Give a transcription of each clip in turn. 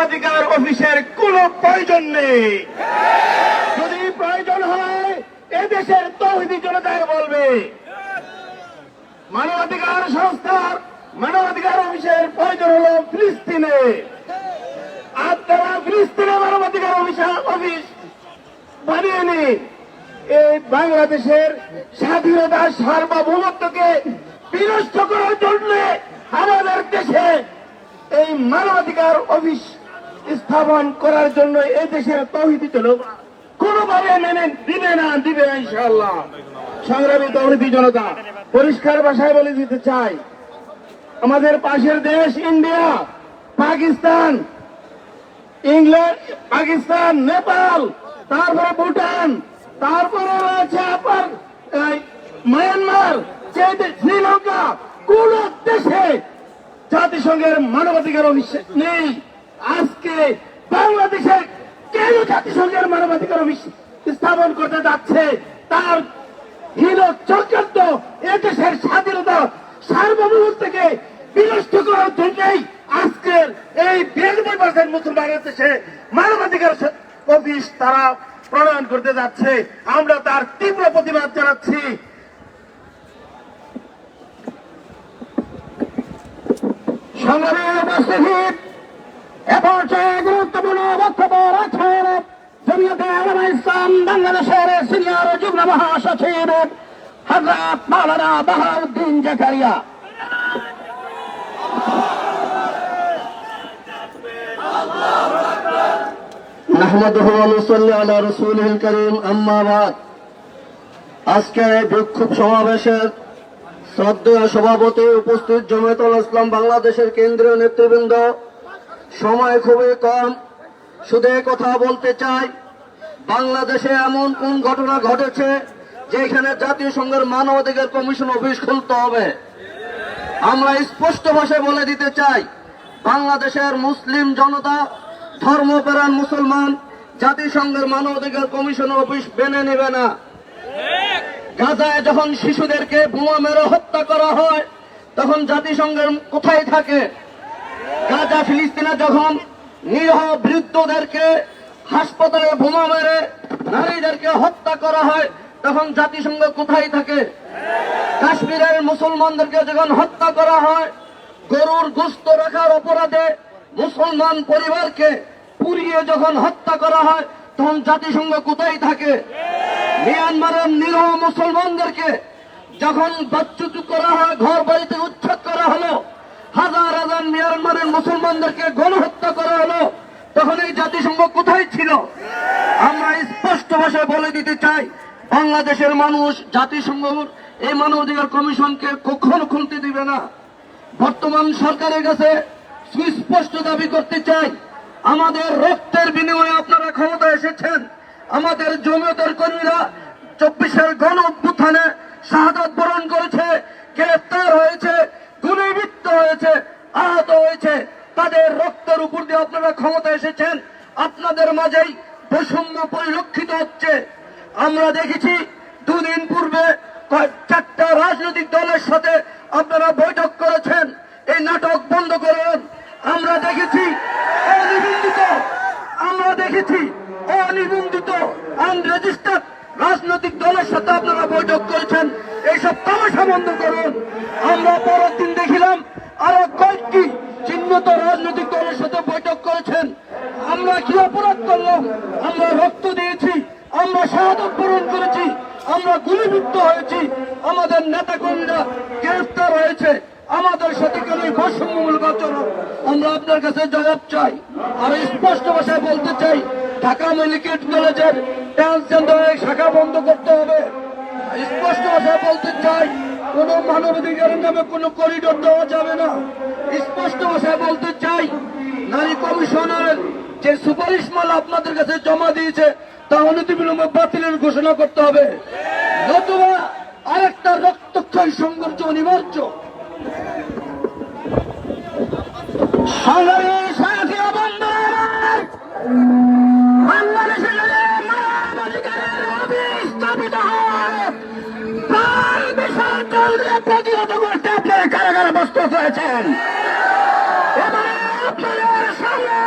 মানবাধিকার অফিসের কোনো প্রয়োজন নেই। যদি প্রয়োজন হয় এদেশের তৌহিদি জনতাকে বলবে মানবাধিকার সংস্থার মানবাধিকার অফিসের প্রয়োজন হলো ফিলিস্তিনে। আর তারা ফিলিস্তিনে মানবাধিকার অফিস বানিয়ে নিন। এই বাংলাদেশের স্বাধীনতা সার্বভৌমত্বকে বিনষ্ট করার জন্য আমাদের দেশে এই মানবাধিকার অফিস স্থাপন করার জন্য এই দেশের তৌহিদি লোক কোনোভাবে মেনে দিবে না ইনশাআল্লাহ। সংগ্রামী তৌহিদি জনতা, পরিষ্কার ভাষায় বলে দিতে চাই, আমাদের পাশের দেশ ইন্ডিয়া, পাকিস্তান, ইংল্যান্ড, পাকিস্তান, নেপাল, তারপরে ভুটান, তারপরে রয়েছে আপনার মায়ানমার, শ্রীলঙ্কা, কোন দেশে জাতিসংঘের মানবাধিকার অফিস নেই। আজকে বাংলাদেশে কেন জাতিসংঘের মানবাধিকার অফিস স্থাপন করতে যাচ্ছে? তার হীন চক্রান্ত এদেশের স্বাধীনতা সার্বভৌমত্বকে বিনষ্ট করার জন্যই আজকের এই 92% মুসলমানের দেশে মানবাধিকার অফিস তারা প্রণয়ন করতে যাচ্ছে। আমরা তার তীব্র প্রতিবাদ জানাচ্ছি। সংগ্রামের উপস্থিতি এ পর্যায়ে গুরুত্বপূর্ণ বক্তব্য রাখছেন জমিয়তে উলামা ইসলাম বাংলাদেশের সিনিয়র যুগ্ম মহাসচিব হযরত মাওলানা বাহাউদ্দিন জাকারিয়া। নাহমাদুহু ওয়া নুসাল্লি আলা রাসূলিল কারীম, আম্মা বাদ। আজকের এই বিক্ষোভ সমাবেশের শ্রদ্ধেয় সভাপতি, উপস্থিত জমিয়তুল ইসলাম বাংলাদেশের কেন্দ্রীয় নেতৃবৃন্দ, সময় খুবই কম, শুধু কথা বলতে চাই, বাংলাদেশে এমন কোন ঘটনা ঘটেছে যেখানে জাতিসংঘের মানবাধিকার কমিশন অফিস খুলতে হবে? আমরা স্পষ্ট ভাষায় বলে দিতে চাই, বাংলাদেশের মুসলিম জনতা, ধর্মপ্রাণ মুসলমান জাতিসংঘের মানবাধিকার কমিশন অফিস মেনে নেবে না। গাজায় যখন শিশুদেরকে বোমা মেরে হত্যা করা হয় তখন জাতিসংঘের কোথায় থাকে? গাজা ফিলিস্তিনে যখন নিরীহ বৃদ্ধদেরকে হাসপাতালে বোমা মেরে নারীদেরকে হত্যা করা হয় তখন জাতিসংঘ কোথায় থাকে? কাশ্মীরের মুসলমানদেরকে যখন হত্যা করা হয়, গরুর গোশত রাখার অপরাধে মুসলমান পরিবারকে পুড়িয়ে যখন হত্যা করা হয় তখন জাতিসংঘ কোথায় থাকে? মিয়ানমারের নিরীহ মুসলমানদেরকে যখন বাচ্চুত করা হয়, ঘর বাড়িতে উচ্ছেদ করা হলো, হাজার হাজার মিয়ানমারের মুসলমানদেরকে গণহত্যা করা হলো, তখন এই জাতিসংঘ কোথায় ছিল? আমরা স্পষ্ট ভাষায় বলে দিতে চাই, বাংলাদেশের মানুষ জাতিসংঘ এই মানবাধিকার কমিশনকে কখনো খুলতে দিবে না। বর্তমান সরকারের কাছে সুস্পষ্ট দাবি করতে চাই, আমাদের রক্তের বিনিময়ে আপনারা ক্ষমতা এসেছেন। আমাদের জমিয়তের কর্মীরা 24-এর গণ অভ্যুত্থানে শাহাদাত বরণ করেছে, গ্রেফতার হয়েছে, গুলিবিদ্ধ হয়েছে, আহত হয়েছে। তাদের রক্তের উপর দিয়ে আপনারা ক্ষমতা এসেছেন। আপনাদের মাঝেই বৈষম্য পরিলক্ষিত হচ্ছে। আমরা দেখেছি দুদিন পূর্বে 4টা রাজনৈতিক দলের সাথে আপনারা বৈঠক করেছেন। এই নাটক বন্ধ করুন। আমরা দেখেছি অনিবন্ধিত আনরেজিস্টার্ড রাজনৈতিক দলের সাথে আপনারা বৈঠক করেছেন। এইসব তামাশা বন্ধ করুন। আমরা পরের দিন দেখিলাম আরো কয়েকটি চিহ্নিত রাজনৈতিক দলের সাথে বৈঠক করেছেন। আমরা কি অপরাধ করলাম? আমরা রক্ত দিয়েছি, আমরা শাহাদাত বরণ করেছি, আমরা গুলিবিদ্ধ হয়েছি, আমাদের নেতাকর্মীরা গ্রেফতার হয়েছে, আমাদের সাথে কেন বৈষম্যমূলক আচরণ? আমরা আপনার কাছে জবাব চাই। আর স্পষ্ট ভাষায় বলতে চাই, ঢাকা মেডিকেল কলেজের ট্রান্সজেন্ডারের শাখা বন্ধ করতে হবে। স্পষ্ট ভাষায় বলতে চাই, কোন মানবাধিকারের নামে কোন করিডোর দেওয়া যাবে না। স্পষ্ট ভাষায় বলতে চাই, নারী কমিশনের যে সুপারিশমালা আপনাদের কাছে জমা দিয়েছে তা অনতিবিলম্বে বাতিলের ঘোষণা করতে হবে, নতুবা আরেকটা রক্তক্ষয়ী সংঘর্ষ অনিবার্য। বাংলাদেশে মানবাধিকারের অফিস স্থাপিত হয়, প্রাণ বিসর্জনকে প্রতিহত করতে আপনারা কারাগারে প্রস্তুত হয়েছেন। এবারে আপনাদের সামনে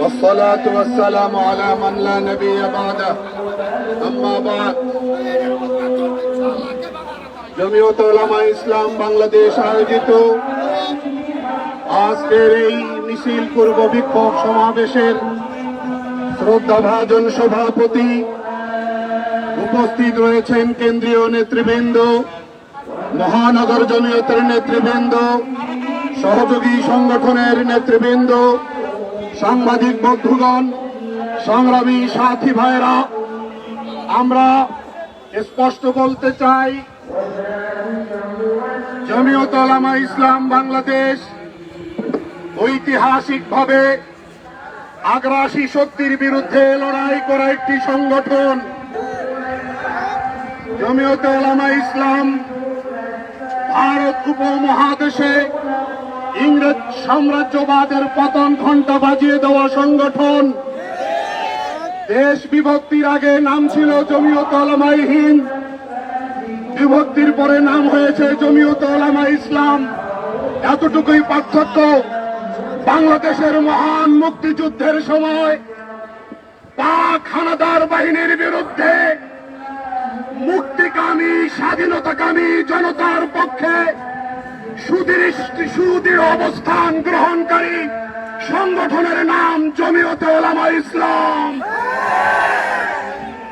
والصلاة والسلام على من لا نبي بعده أما بعد জমিয়ত উলামা ইসলাম বাংলাদেশ আয়োজিত আজকের এই মিছিল পূর্ব বিক্ষোভ সমাবেশের শ্রদ্ধাভাজন সভাপতি, উপস্থিত রয়েছেন কেন্দ্রীয় নেতৃবৃন্দ, মহানগর জমিয়তের নেতৃবৃন্দ, সহযোগী সংগঠনের নেতৃবৃন্দ, সাংবাদিক বন্ধুগণ, সংগ্রামী সাথী ভাইরা, আমরা স্পষ্ট বলতে চাই, জমিয়ত উলামা ইসলাম বাংলাদেশ ঐতিহাসিকভাবে আগ্রাসী শক্তির বিরুদ্ধে লড়াই করা একটি সংগঠন। জমিয়ত উলামা ইসলাম ভারত উপমহাদেশে ইংরেজ সাম্রাজ্যবাদের পতন ঘণ্টা বাজিয়ে দেওয়া সংগঠন। দেশ বিভক্তির আগে নাম ছিল জমিয়ত উলামা হিন্দ, বিভক্তির পরে নাম হয়েছে জমিয়ত উলামা ইসলাম। এতটুকুই পার্থক্য। বাংলাদেশের মহান মুক্তিযুদ্ধের সময় পাক হানাদার বাহিনীর বিরুদ্ধে মুক্তিকামী স্বাধীনতাকামী জনতার পক্ষে সুদৃঢ় অবস্থান গ্রহণকারী সংগঠনের নাম জমিয়ত উলামা ইসলাম।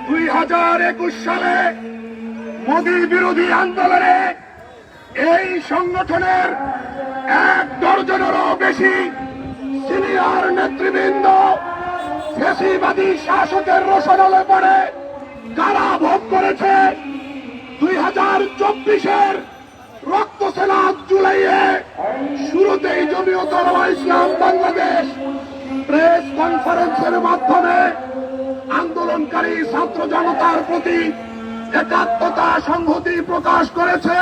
2021 সালে মোদী বিরোধী আন্দোলনে এই সংগঠনের 1 ডজনেরও বেশি সিনিয়র নেতৃবৃন্দ ফ্যাসিবাদী শাসকের রোষানলে পড়ে কারাভোগ করেছে। 2024-এর রক্তসেনা জুলাইয়ে শুরুতেই জমিয়ত উলামা ইসলাম বাংলাদেশ প্রেস কনফারেন্সের মাধ্যমে আন্দোলনকারী ছাত্র জনতার প্রতি একাত্মতা সংহতি প্রকাশ করেছে।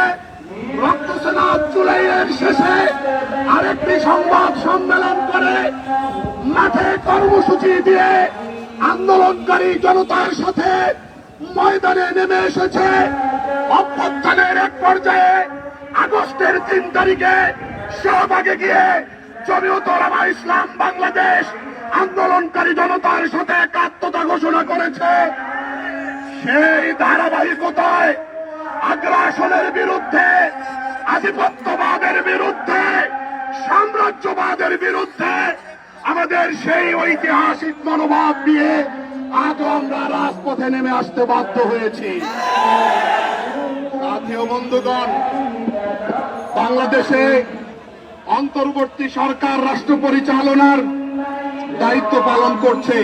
রক্তসেনা জুলাইয়ের শেষে আরেকটি সংবাদ সম্মেলন করে মাঠে কর্মসূচি দিয়ে আন্দোলনকারী জনতার সাথে ময়দানে নেমে এসেছে। অভ্যুত্থানের এক পর্যায়ে আগস্টের 3 তারিখে শাহবাগে গিয়ে জমিয়ত উলামা ইসলাম বাংলাদেশ আন্দোলনকারী জনতার সাথে একাত্মতা ঘোষণা করেছে। সেই ধারাবাহিকতায় আগ্রাসনের বিরুদ্ধে, আধিপত্যবাদের বিরুদ্ধে, সাম্রাজ্যবাদের বিরুদ্ধে আমাদের সেই ঐতিহাসিক মনোভাব নিয়ে আজও আমরা রাজপথে নেমে আসতে বাধ্য হয়েছি। সাথীয় বন্ধুগণ, বাংলাদেশে অন্তর্বর্তী সরকার রাষ্ট্র পরিচালনার দায়িত্ব পালন করছে।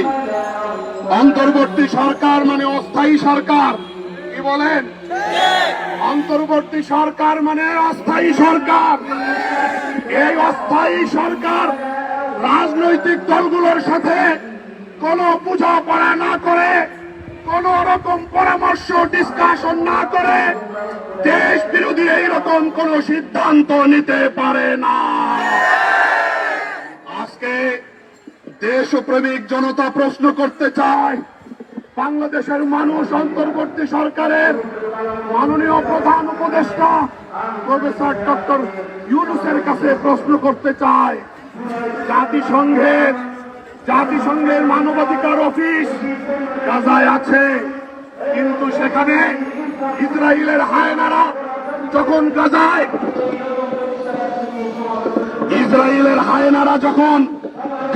অন্তর্বর্তী সরকার মানে অস্থায়ী সরকার। কি বলেন? অন্তর্বর্তী সরকার মানে অস্থায়ী সরকার। এই অস্থায়ী সরকার রাজনৈতিক দলগুলোর সাথে কোন বোঝাপড়া না করে, কোন রকম পরামর্শ ডিসকাশন না করে দেশ বিরোধী এইরকম কোন সিদ্ধান্ত নিতে পারে না। আজকে দেশপ্রেমিক জনতা প্রশ্ন করতে চায়, বাংলাদেশের মানুষ অন্তর্বর্তী সরকারের মাননীয় প্রধান উপদেষ্টা প্রফেসর ডক্টর ইউনূসের কাছে প্রশ্ন করতে চায়, জাতিসংঘের মানবাধিকার অফিস গাজায় আছে, কিন্তু সেখানে ইসরায়েলের হায়নারা যখন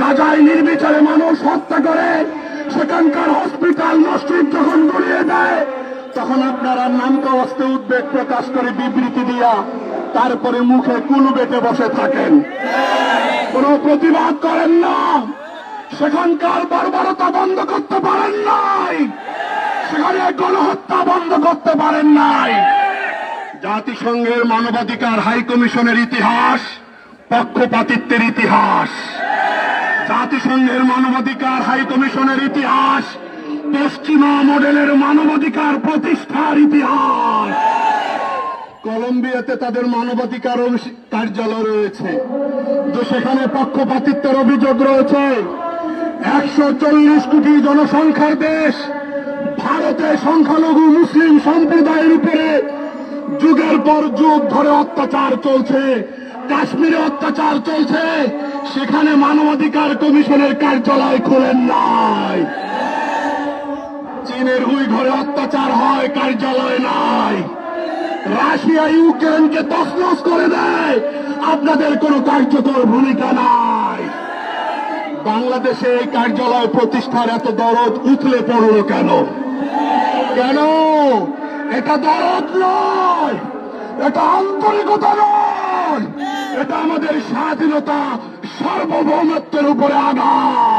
গাজায় নির্বিচারে মানুষ হত্যা করে, সেখানকার হসপিটাল মসজিদ যখন গড়িয়ে দেয়, তখন আপনারা নামকা অস্তে উদ্বেগ প্রকাশ করে বিবৃতি দিয়া তারপরে মুখে কুলু বেটে বসে থাকেন, কোন প্রতিবাদ করেন না। সেখানকার বর্বরতা বন্ধ করতে পারেন নাই, সেখানে গণহত্যা বন্ধ করতে পারেন নাই। জাতিসংঘের মানবাধিকার হাই কমিশনের ইতিহাস পক্ষপাতিত্বের ইতিহাস। জাতিসংঘের মানবাধিকার হাই কমিশনের ইতিহাস পশ্চিমা মডেলের মানবাধিকার প্রতিষ্ঠার ইতিহাস। কলম্বিয়াতে তাদের মানবাধিকার কার্যালয় রয়েছে, যে সেখানে পক্ষপাতিত্বের অভিযোগ রয়েছে। 140 কোটি জনসংখ্যার দেশ ভারতে সংখ্যালঘু মুসলিম সম্প্রদায়ের উপরে যুগের পর যুগ ধরে অত্যাচার চলছে। কাশ্মীরে অত্যাচার চলছে, সেখানে মানবাধিকার কমিশনের কার্যালয় খোলেন নাই। চীনের উইঘুরে অত্যাচার হয়, কার্যালয় নাই। রাশিয়া ইউক্রেনকে তছনছ করে দেয়, আপনাদের কোনো কার্যকর ভূমিকা নাই। বাংলাদেশে এই কার্যালয় প্রতিষ্ঠার এত দরদ উথলে পড়ল কেন? কেন? এটা দরদ নয়, এটা আন্তরিকতা নয়, এটা আমাদের স্বাধীনতা, সার্বভৌমত্বের উপরে আঘাত।